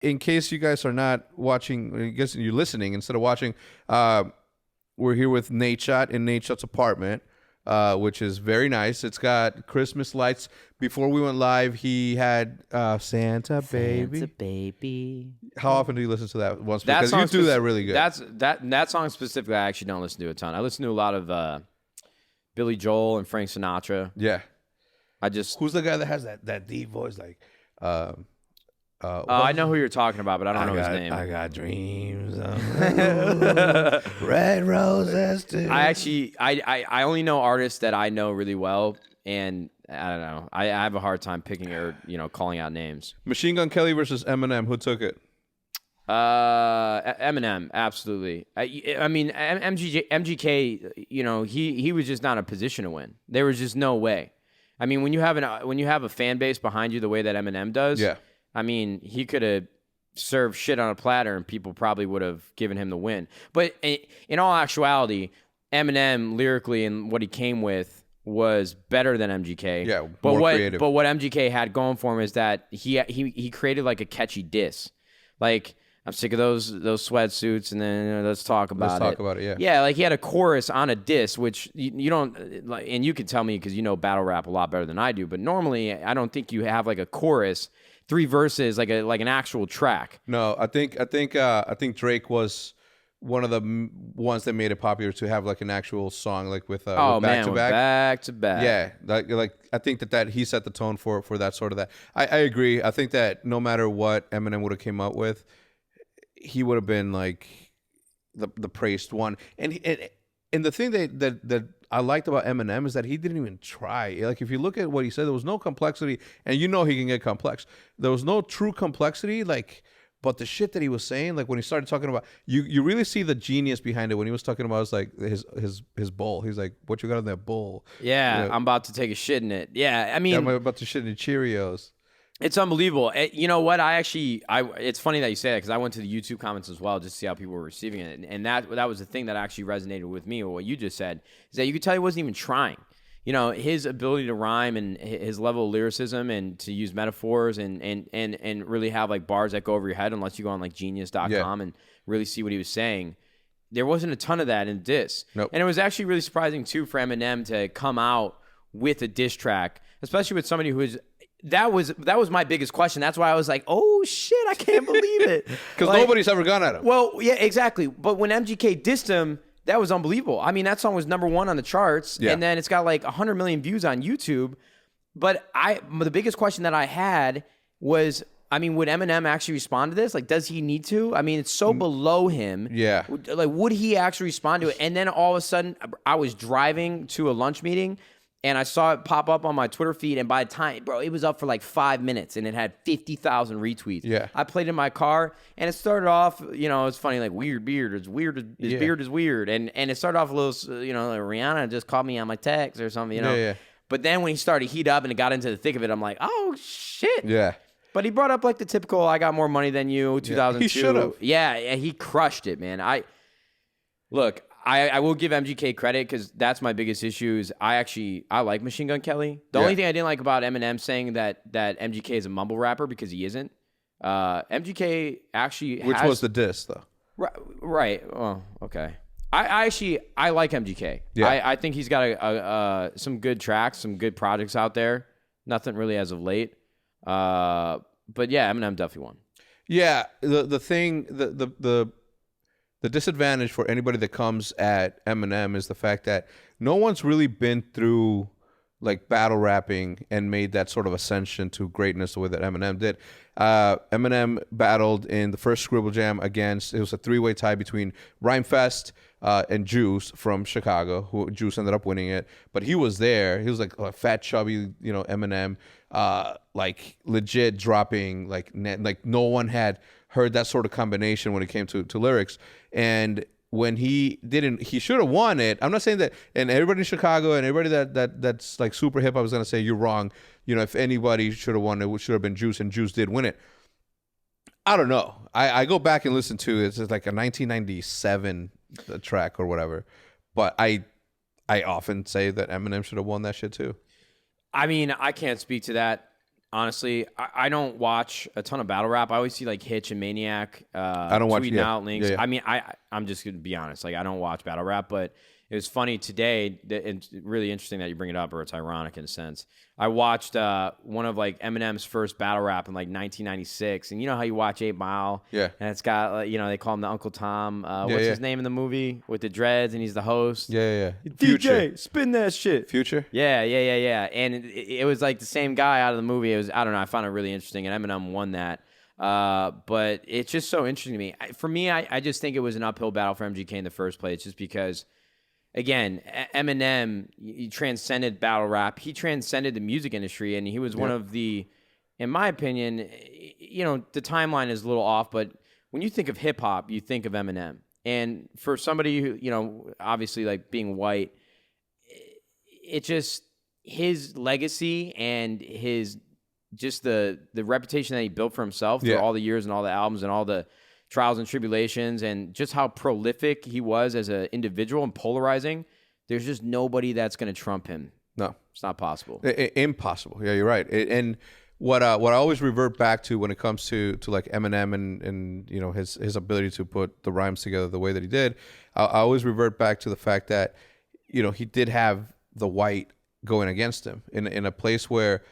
in case you guys are not watching, I guess you're listening instead of watching, we're here with Nadeshot in Nadeshot's apartment, which is very nice. It's got Christmas lights. Before we went live, he had Santa Baby. Santa Baby. How often do you listen to that once? Because you do that really good. That song specifically, I actually don't listen to a ton. I listen to a lot of Billy Joel and Frank Sinatra. Yeah. Who's the guy that has that deep voice like? I know who you're talking about, but I don't know his name. I got dreams of red roses too. I only know artists that I know really well, and I don't know. I have a hard time picking or calling out names. Machine Gun Kelly versus Eminem. Who took it? Eminem, absolutely. I mean, MGK. He was just not in a position to win. There was just no way. I mean, when you have a fan base behind you the way that Eminem does, yeah. I mean, he could have served shit on a platter and people probably would have given him the win. But in all actuality, Eminem lyrically and what he came with was better than MGK. Yeah, more creative. But what MGK had going for him is that he created like a catchy diss. Like, I'm sick of those sweatsuits, and then let's talk about it. Let's talk about it, yeah. Yeah, like he had a chorus on a diss, which you don't, like, and you can tell me because you know battle rap a lot better than I do, but normally I don't think you have like a chorus, 3 verses, like an actual track. No, I think Drake was one of the ones that made it popular to have like an actual song, like with back to back. Yeah, like I think that he set the tone for that sort of that. I agree. I think that no matter what Eminem would have came up with, he would have been like the praised one. And the thing that I liked about Eminem is that he didn't even try. Like, if you look at what he said, there was no complexity, and he can get complex. There was no true complexity, but the shit that he was saying, like when he started talking about, you really see the genius behind it. When he was talking about, like his bowl. He's like, "What you got in that bowl?" Yeah, I'm about to take a shit in it. Yeah, I mean, I'm about to shit in Cheerios. It's unbelievable. You know what? It's funny that you say that because I went to the YouTube comments as well just to see how people were receiving it. And that was the thing that actually resonated with me, or what you just said, is that you could tell he wasn't even trying. His ability to rhyme and his level of lyricism and to use metaphors and really have like bars that go over your head unless you go on like genius.com and really see what he was saying. There wasn't a ton of that in diss. Nope. And it was actually really surprising too for Eminem to come out with a diss track, especially with somebody who is... That was my biggest question. That's why I was like, oh shit, I can't believe it. Because nobody's ever gone at him. Well, yeah, exactly. But when MGK dissed him, that was unbelievable. I mean, that song was #1 on the charts, and then it's got like 100 million views on YouTube. But the biggest question that I had was, I mean, would Eminem actually respond to this? Like, does he need to? I mean, it's so below him. Yeah. Like, would he actually respond to it? And then all of a sudden, I was driving to a lunch meeting, and I saw it pop up on my Twitter feed, and by the time, bro, it was up for like 5 minutes, and it had 50,000 retweets. Yeah. I played in my car, and it started off, it's funny, like, weird beard. It's weird. His beard is weird. And it started off a little, like Rihanna just called me on my text or something, Yeah. But then when he started to heat up and it got into the thick of it, I'm like, oh, shit. Yeah. But he brought up like the typical, I got more money than you, 2002. He should have. Yeah, he crushed it, man. Look, I will give MGK credit because that's my biggest issue is I like Machine Gun Kelly. The only thing I didn't like about Eminem saying that MGK is a mumble rapper, because he isn't. MGK actually Which was the diss, though. Right. Oh, okay. I like MGK. Yeah. I think he's got some good tracks, some good projects out there. Nothing really as of late. But yeah, Eminem definitely won. Yeah. The disadvantage for anybody that comes at Eminem is the fact that no one's really been through like battle rapping and made that sort of ascension to greatness the way that Eminem did. Eminem battled in the first Scribble Jam it was a 3-way tie between Rhymefest and Juice from Chicago, who Juice ended up winning it. But he was there. He was like a fat, chubby, Eminem, like legit dropping, like no one had heard that sort of combination when it came to lyrics. And when he didn't, he should have won it. I'm not saying that, and everybody in Chicago and everybody that's like super hip, I was going to say you're wrong. If anybody should have won, it should have been Juice, and Juice did win it. I don't know. I go back and listen to it. It's like a 1997 track or whatever. But I often say that Eminem should have won that shit too. I mean, I can't speak to that. honestly, I don't watch a ton of battle rap. I always see like Hitch and Maniac I don't watch tweeting out links. Yeah, yeah. I mean, I'm just gonna be honest. Like, I don't watch battle rap, but it was funny today. It's really interesting that you bring it up, or it's ironic in a sense. I watched one of like Eminem's first battle rap in like 1996, and you know how you watch 8 Mile, Yeah. and it's got they call him the Uncle Tom. What's yeah. his name in the movie with the dreads, and he's the host. Yeah. DJ, spin that shit. Future. Yeah. And it was like the same guy out of the movie. It was, I don't know, I found it really interesting, and Eminem won that. But it's just so interesting to me. For me, I just think it was an uphill battle for MGK in the first place, just because, again, Eminem, he transcended battle rap. He transcended the music industry, and he was one of the, in my opinion, the timeline is a little off, but when you think of hip-hop, you think of Eminem. And for somebody who, obviously, like, being white, it just, his legacy and his, just the reputation that he built for himself through all the years and all the albums and all the trials and tribulations, and just how prolific he was as an individual and polarizing, there's just nobody that's going to trump him. No. It's not possible. Impossible. Yeah, you're right. And what I always revert back to when it comes to like Eminem and his ability to put the rhymes together the way that he did, I always revert back to the fact that he did have the white going against him in a place where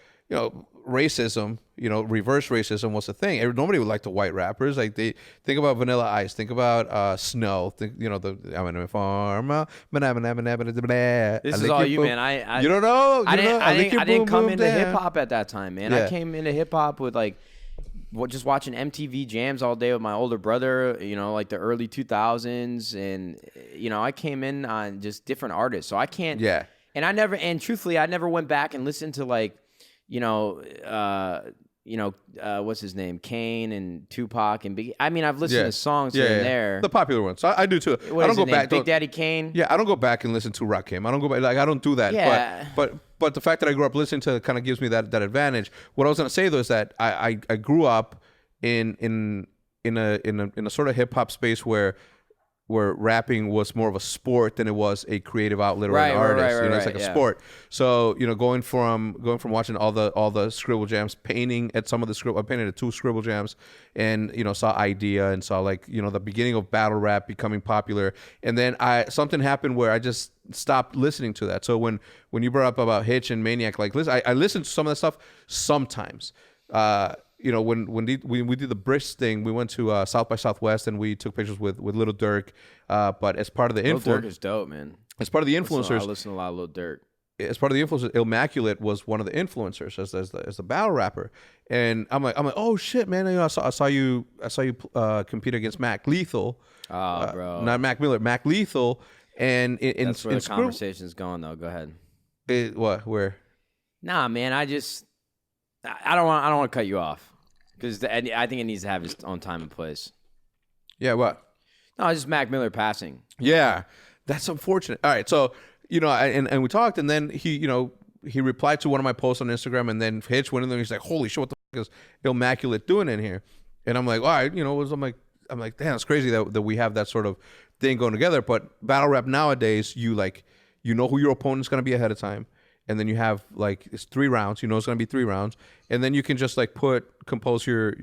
racism, reverse racism was a thing. Nobody would like the white rappers. Like, they think about Vanilla Ice, think about Snow, think the Eminem Farmer. This is all you, man. You don't know. I didn't come into hip hop at that time, man. I came into hip hop with like just watching MTV Jams all day with my older brother. Like the early 2000s, and I came in on just different artists. So I can't. Yeah. And truthfully, I never went back and listened to like, what's his name, Kane and Tupac and Biggie. I mean, I've listened to songs here and there. The popular ones. So I do too. What I don't is go his back. name? Big Daddy Kane. Yeah, I don't go back and listen to Rakim. I don't go back. Like, I don't do that. Yeah. But the fact that I grew up listening to it kind of gives me that advantage. What I was gonna say though is that I grew up in a sort of hip hop space where rapping was more of a sport than it was a creative outlet or an artist. It's like a sport. So going from watching all the Scribble Jams, painting at some of the Scribble, I painted at 2 Scribble Jams, and saw Idea and saw like the beginning of battle rap becoming popular, and then something happened where I just stopped listening to that. So when you brought up about Hitch and Maniac, like, listen, I listened to some of that stuff sometimes. When we did the Brits thing, we went to South by Southwest and we took pictures with Little Durk. But as part of the Little Durk is dope, man. As part of the influencers, I listen to a lot of Little Durk. As part of the influencers, Immaculate was one of the influencers as the battle rapper, and I'm like, oh shit, man! I saw you compete against Mac Lethal. Oh, bro, not Mac Miller, Mac Lethal, and that's where the conversation's going though. Go ahead. Where? Nah, man. I don't want to cut you off because I think it needs to have its own time and place. Yeah, what? No, it's just Mac Miller passing. Yeah, that's unfortunate. All right, so and we talked, and then he replied to one of my posts on Instagram, and then Hitch went in there and he's like, "Holy shit, what the fuck is Immaculate doing in here?" And I'm like, all right, I'm like, damn, it's crazy that we have that sort of thing going together. But battle rap nowadays, you know who your opponent's gonna be ahead of time. And then you have like it's 3 rounds. It's going to be 3 rounds, and then you can just like compose your.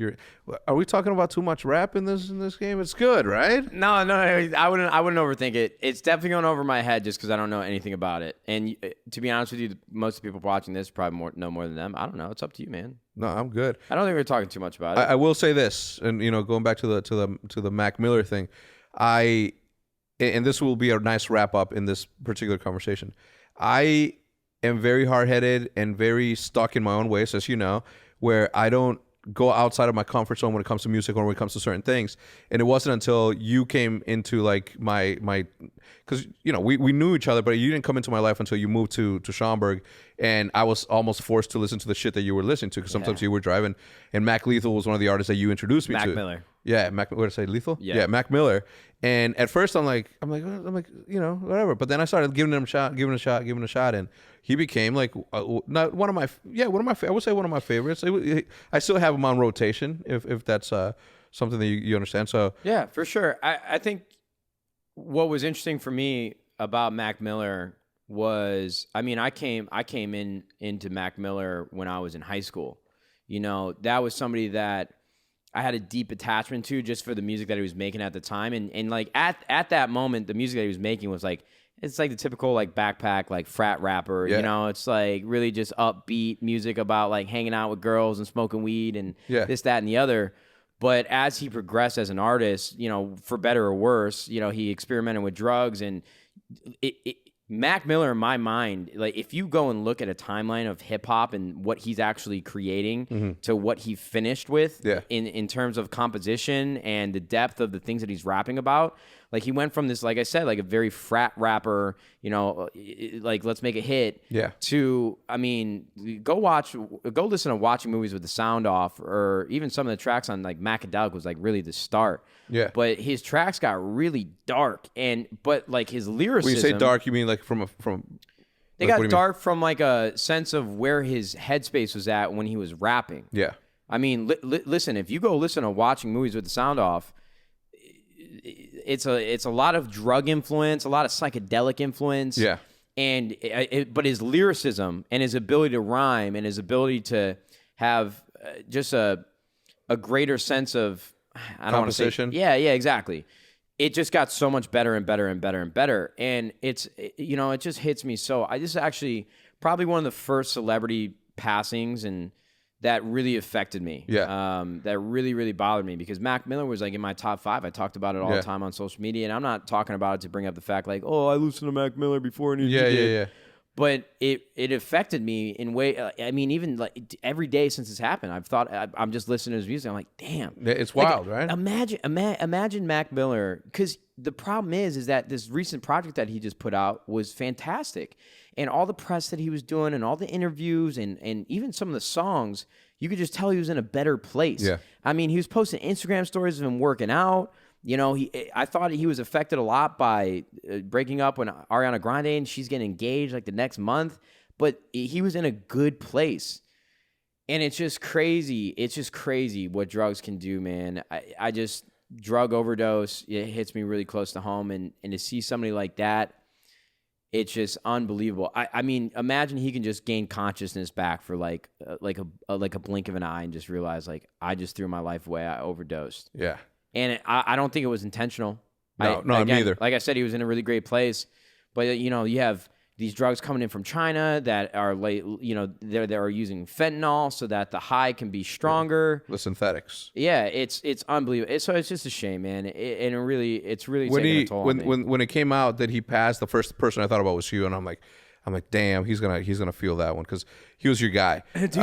Are we talking about too much rap in this game? It's good, right? No, I wouldn't overthink it. It's definitely going over my head just because I don't know anything about it. And to be honest with you, most of the people watching this probably know more than them. I don't know. It's up to you, man. No, I'm good. I don't think we're talking too much about it. I will say this, and going back to the Mac Miller thing, and this will be a nice wrap up in this particular conversation. I am very hard-headed and very stuck in my own ways, as you know, where I don't go outside of my comfort zone when it comes to music or when it comes to certain things. And it wasn't until you came into like my because we knew each other, but you didn't come into my life until you moved to Schaumburg, and I was almost forced to listen to the shit that you were listening to because sometimes you were driving. And Mac Lethal was one of the artists that you introduced me to. Mac Miller. Yeah, what did I say? Lethal? Yeah, Mac Miller. And at first I'm like, whatever. But then I started giving it a shot, and he became like not one of my I would say one of my favorites. I still have him on rotation if that's something that you understand. So yeah, for sure. I think what was interesting for me about Mac Miller was, I mean, I came into Mac Miller when I was in high school. you know, that was somebody that I had a deep attachment to just for the music that he was making at the time. And like at that moment, the music that he was making was like, it's like the typical like backpack, like frat rapper, you know, it's like really just upbeat music about like hanging out with girls and smoking weed and this, that, and the other. But as he progressed as an artist, you know, for better or worse, you know, he experimented with drugs and Mac Miller, in my mind, like if you go and look at a timeline of hip hop and what he's actually creating to what he finished with in terms of composition and the depth of the things that he's rapping about, like he went from this, like I said, like a very frat rapper, you know, like let's make a hit, to, I mean, go listen to Watching Movies with the Sound Off, or even some of the tracks on like Macadelic was like really the start. Yeah. But his tracks got really dark, but like his lyricism. When you say dark, you mean like from they got dark from like a sense of where his headspace was at when he was rapping. Yeah. I mean, listen, if you go listen to Watching Movies with the Sound Off, it's a lot of drug influence, a lot of psychedelic influence. Yeah. And but his lyricism and his ability to rhyme and his ability to have just a greater sense of, I don't want to say, yeah, exactly. It just got so much better and better and better and better. And it's, you know, it just hits me so. This is actually probably one of the first celebrity passings and that really affected me. Yeah. That really, really bothered me because Mac Miller was like in my top 5. I talked about it all the time on social media, and I'm not talking about it to bring up the fact like, oh, I listened to Mac Miller before and he did. Yeah. But it affected me in way. I mean, even like every day since it's happened, I've thought I'm just listening to his music. I'm like, damn, it's wild, right? Imagine Mac Miller, because the problem is that this recent project that he just put out was fantastic, and all the press that he was doing, and all the interviews, and even some of the songs, you could just tell he was in a better place. Yeah, I mean, he was posting Instagram stories of him working out. You know, I thought he was affected a lot by breaking up when Ariana Grande and she's getting engaged like the next month, but he was in a good place. And it's just crazy. It's just crazy what drugs can do, man. I just, drug overdose, it hits me really close to home. And to see somebody like that, it's just unbelievable. I mean, imagine he can just gain consciousness back for like a blink of an eye and just realize like, I just threw my life away. I overdosed. Yeah. And I don't think it was intentional. No, me neither. Like I said, he was in a really great place. But, you know, you have these drugs coming in from China that are, like, you know, they are using fentanyl so that the high can be stronger. The synthetics. Yeah, it's unbelievable. So it's just a shame, man. It's really taking a toll on me. When it came out that he passed, the first person I thought about was Hugh, and I'm like, damn, he's gonna feel that one because he was your guy. Dude,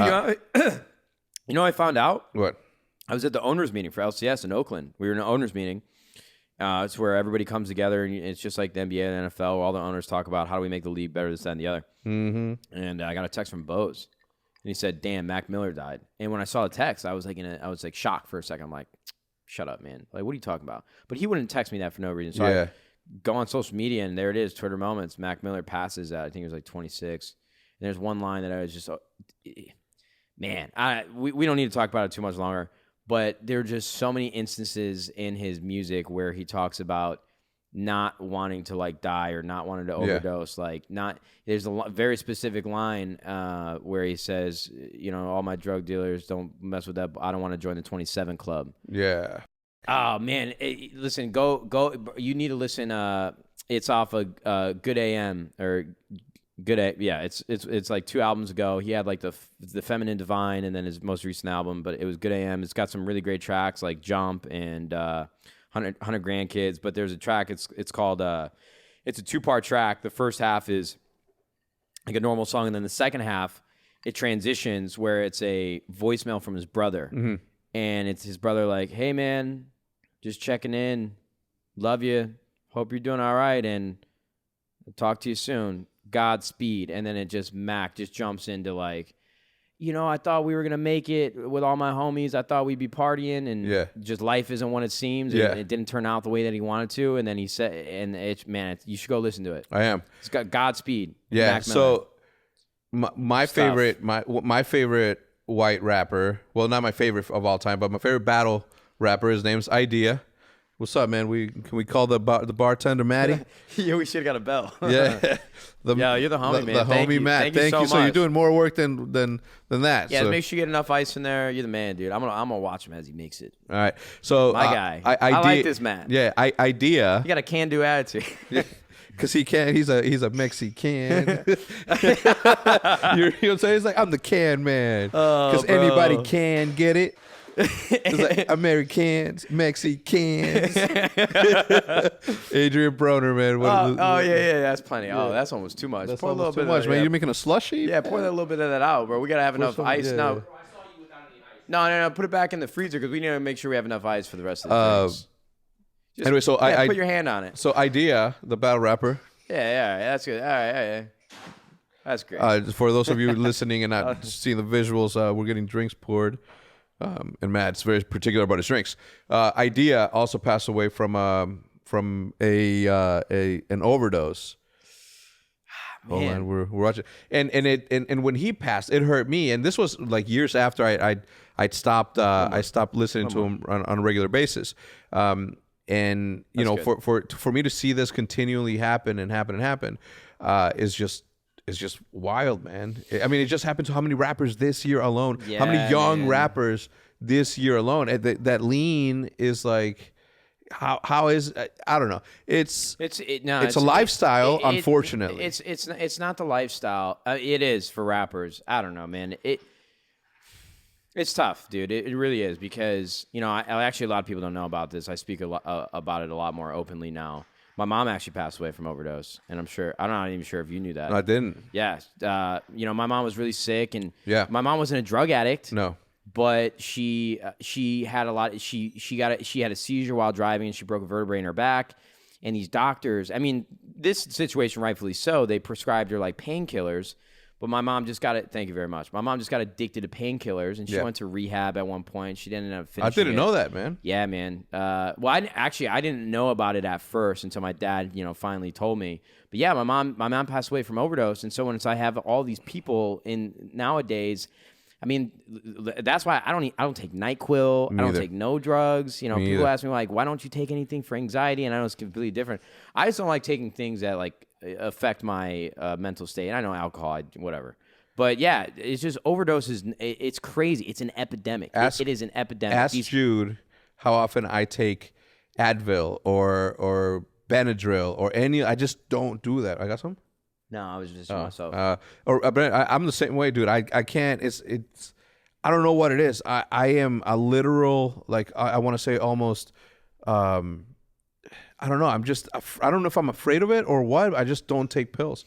you know, I found out what. I was at the owners meeting for LCS in Oakland. We were in an owners meeting. It's where everybody comes together, and it's just like the NBA and the NFL. Where all the owners talk about how do we make the league better, this, that, and the other. Mm-hmm. And I got a text from Bose, and he said, "Damn, Mac Miller died." And when I saw the text, I was like shocked for a second. I'm like, "Shut up, man! Like, what are you talking about?" But he wouldn't text me that for no reason. So I go on social media, and there it is, Twitter moments. Mac Miller passes at, I think it was like 26. And there's one line that I was just, man, we don't need to talk about it too much longer. But there are just so many instances in his music where he talks about not wanting to like die or not wanting to overdose. Like there's a very specific line where he says, you know, all my drug dealers don't mess with that. I don't want to join the 27 club. Yeah. Oh man, listen, go. You need to listen. It's off of Good AM or it's like 2 albums ago. He had like the Feminine Divine and then his most recent album, but it was Good AM. It's got some really great tracks like Jump and 100 Grandkids, but there's a track, it's called it's a 2-part track. The first half is like a normal song, and then the second half it transitions where it's a voicemail from his brother. Mm-hmm. And it's his brother like, "Hey man, just checking in. Love you. Hope you're doing all right, and I'll talk to you soon. Godspeed." And then Mac just jumps into like, you know, I thought we were going to make it with all my homies. I thought we'd be partying, and just life isn't what it seems. Yeah. And it didn't turn out the way that he wanted to. And then he said, and you should go listen to it. I am. It's got Godspeed. Yeah. Mac Miller. So my favorite white rapper, well, not my favorite of all time, but my favorite battle rapper, his name's Idea. What's up, man? Can we call the bartender Matty? Yeah, we should have got a bell. Yeah. Yeah, you're the homie, man. The Thank homie you. Matt. Thank you so So you're much. doing more work than that. Yeah, so. make sure you get enough ice in there. You're the man, dude. I'm gonna watch him as he makes it. All right. So My guy. I like this man. Yeah. Idea. You got a can-do attitude. Because he can't. He's a Mexican. You know what I'm saying? He's like, I'm the can man. Because anybody can get it. It's like Americans, Mexicans. Adrian Broner, man. Yeah, that's plenty. Oh, that's almost too much. That's pour a little almost too bit much, of, man. yeah. You're making a slushy? Yeah, pour that little bit of that out, bro. We gotta have enough some- ice yeah. now. Bro, I saw you without any ice. No. Put it back in the freezer because we need to make sure we have enough ice for the rest of the drinks. Just, Anyway, so yeah, I put your hand on it. So Idea, the battle rapper. Yeah, that's good. All right, yeah. That's great. For those of you listening and not seeing the visuals, we're getting drinks poured. And Matt's very particular about his drinks. Idea also passed away from an overdose. Hold on, we're watching, and when he passed, it hurt me. And this was like years after I'd stopped listening to him on a regular basis. And you know, for me to see this continually happen is just wild, man. I mean, it just happened to how many rappers this year alone? How many young rappers this year alone? That lean is like, how is, I don't know. It's a lifestyle, unfortunately. It's not the lifestyle. It is for rappers. I don't know, man. It's tough, dude. It really is because, you know, I actually, a lot of people don't know about this. I speak about it a lot more openly now. My mom actually passed away from overdose, and I'm not even sure if you knew that. No, I didn't. Yeah. You know, my mom was really sick, and my mom wasn't a drug addict. No. But she had a lot. She had a seizure while driving, and she broke a vertebrae in her back. And these doctors, I mean, this situation, rightfully so, they prescribed her like painkillers. But my mom just got it. Thank you very much. My mom just got addicted to painkillers, and she went to rehab at one point. She didn't end up finishing. I didn't know that, man. Yeah, man. Well, I didn't know about it at first until my dad, you know, finally told me. But yeah, my mom passed away from overdose, and so once I have all these people in nowadays, I mean, that's why I don't take NyQuil. I don't take no drugs. You know, people ask me like, why don't you take anything for anxiety? And I know it's completely different. I just don't like taking things that like affect my mental state. And I know alcohol, whatever. But yeah, it's just overdoses. It's crazy. It's an epidemic. It is an epidemic. Ask Jude how often I take Advil or Benadryl or any. I just don't do that. I got some. No, I was just myself. But I'm the same way, dude. I can't. It's. I don't know what it is. I am a literal, like, I want to say almost. I don't know. I don't know if I'm afraid of it or what. I just don't take pills.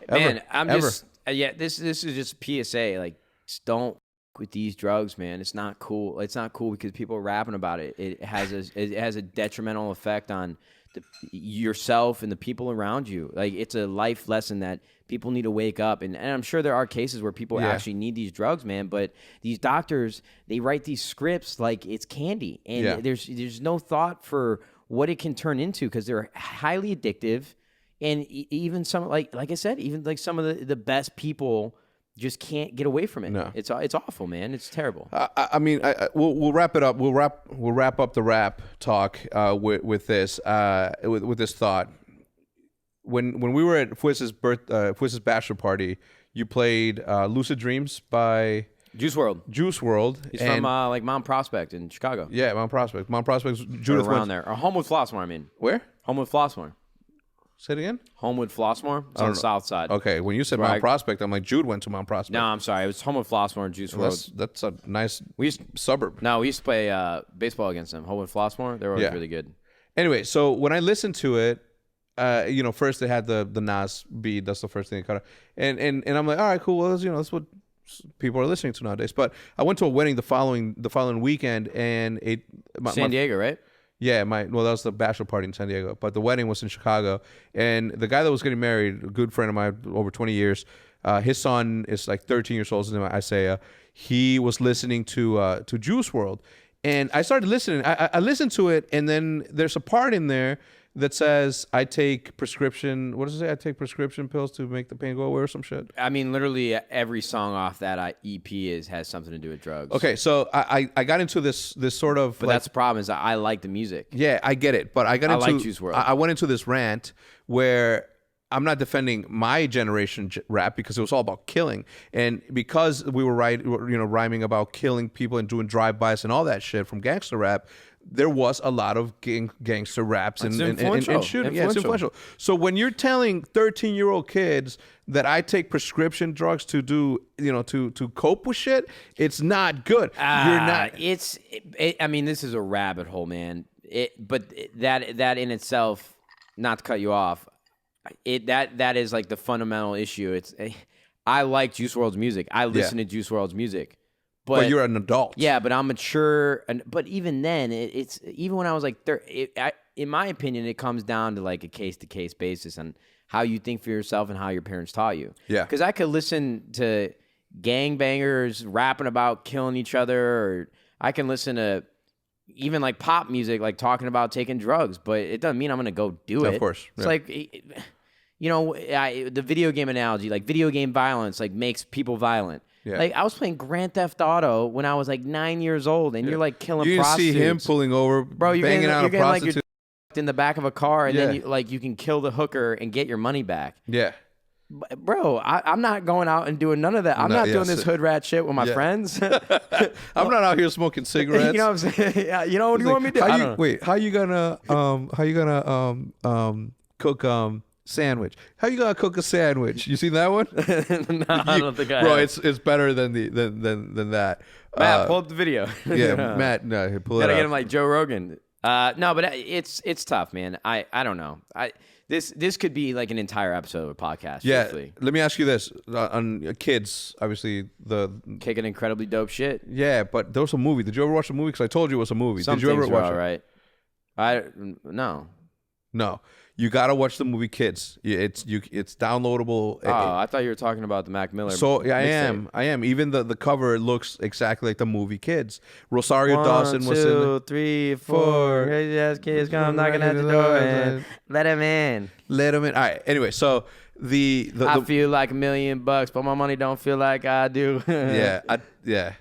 Man, just. Yeah, this is just a PSA. Like, just don't with these drugs, man. It's not cool. It's not cool because people are rapping about it. It has a detrimental effect on yourself and the people around you. Like, it's a life lesson that people need to wake up. And I'm sure there are cases where people actually need these drugs, man. But these doctors, they write these scripts like it's candy, and there's no thought for what it can turn into because they're highly addictive. And even some, like I said, even like some of the best people just can't get away from it. No. It's awful, man. It's terrible. I mean, we'll wrap it up. We'll wrap up the rap talk with this thought. When we were at Fwiz's bachelor party, you played "Lucid Dreams" by Juice WRLD. He's from like Mount Prospect in Chicago. Yeah, Mount Prospect. Mount Prospect's Judith around there. Or Homewood Flossmoor, I mean. Where? Homewood Flossmoor. Say it again? Homewood Flossmoor. It's on the south side. Okay, when you said Mount Prospect, I'm like, Jude went to Mount Prospect. No, I'm sorry. It was Homewood Flossmoor and Juice WRLD. That's a nice suburb. No, we used to play baseball against them. Homewood Flossmoor. They were always really good. Anyway, so when I listened to it, you know, first they had the Nas beat. That's the first thing they cut out. And I'm like, all right, cool. Well, that's what people are listening to nowadays. But I went to a wedding the following weekend, and San Diego, right? Yeah, that was the bachelor party in San Diego, but the wedding was in Chicago. And the guy that was getting married, a good friend of mine, over 20 years, his son is like 13 years old. His name is Isaiah. He was listening to Juice WRLD, and I started listening. I listened to it, and then there's a part in there that says I take prescription. What does it say? I take prescription pills to make the pain go away or some shit. I mean, literally every song off that EP has something to do with drugs. Okay, so I got into this sort of. But that's the problem is I like the music. Yeah, I get it, but I like Juice WRLD. I went into this rant where I'm not defending my generation rap because it was all about killing, and because we were rhyming about killing people and doing drive-bys and all that shit from gangster rap. There was a lot of gangster raps and shooting. Yeah, it's influential. So when you're telling 13-year-old kids that I take prescription drugs to do, to cope with shit, it's not good. You're not. I mean, this is a rabbit hole, man. But that in itself, not to cut you off, that is like the fundamental issue. I like Juice WRLD's music. I listen to Juice WRLD's music. But you're an adult. Yeah, but I'm mature. But even then, it's even when I was like, in my opinion, it comes down to like a case-to-case basis on how you think for yourself and how your parents taught you. Yeah. Because I could listen to gangbangers rapping about killing each other, or I can listen to even like pop music, like talking about taking drugs, but it doesn't mean I'm going to go do it. Of course. It's like, the video game analogy, like video game violence, like makes people violent. Yeah. Like I was playing Grand Theft Auto when I was like 9 years old, and you're like killing prostitutes. You see him pulling over, bro. You're banging out a prostitute like in the back of a car, and then you can kill the hooker and get your money back. Yeah, bro. I'm not going out and doing none of that. I'm not doing this hood rat shit with my friends. I'm not out here smoking cigarettes. You know what I'm saying? Yeah, what do you want me to do? How you gonna cook sandwich? How you gonna cook a sandwich? You seen that one? No, I don't think I bro, have. it's better than that. Matt, pull up the video. Yeah, Matt, no, pull it up. Gotta get him like Joe Rogan. No, but it's tough, man. I don't know. This could be like an entire episode of a podcast. Yeah. Truthfully. Let me ask you this: on kids, obviously kicking incredibly dope shit. Yeah, but there was a movie. Did you ever watch the movie? Because I told you it was a movie. Some Did you ever watch it? All right. No. You gotta watch the movie Kids. It's downloadable. Oh, I thought you were talking about the Mac Miller. So yeah, I am. Even the cover looks exactly like the movie Kids. Rosario Dawson was in. 1, 2, 3, 4. Crazy ass kids come knocking at the door and let him in. Let him in. All right. Anyway, so I feel like $1 million, but my money don't feel like I do. Yeah.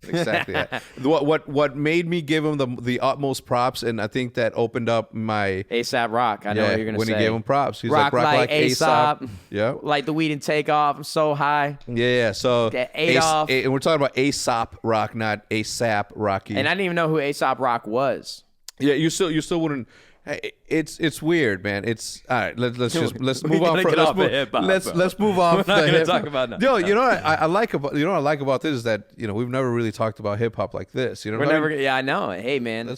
Exactly. Yeah. What made me give him the utmost props, and I think that opened up my ASAP Rock. I know what you're gonna say. When he gave him props, he's rock like ASAP. Yeah. Like the weed and take off. I'm so high. Yeah. So Adolf. And we're talking about ASAP Rock, not ASAP Rocky. And I didn't even know who ASAP Rock was. Yeah. You still wouldn't. It's weird, man. It's all right. Let's move on. Let's move on. We're not going to talk about that. Yo, you know what I like about this is that we've never really talked about hip hop like this. You know, Yeah, I know. Hey, man.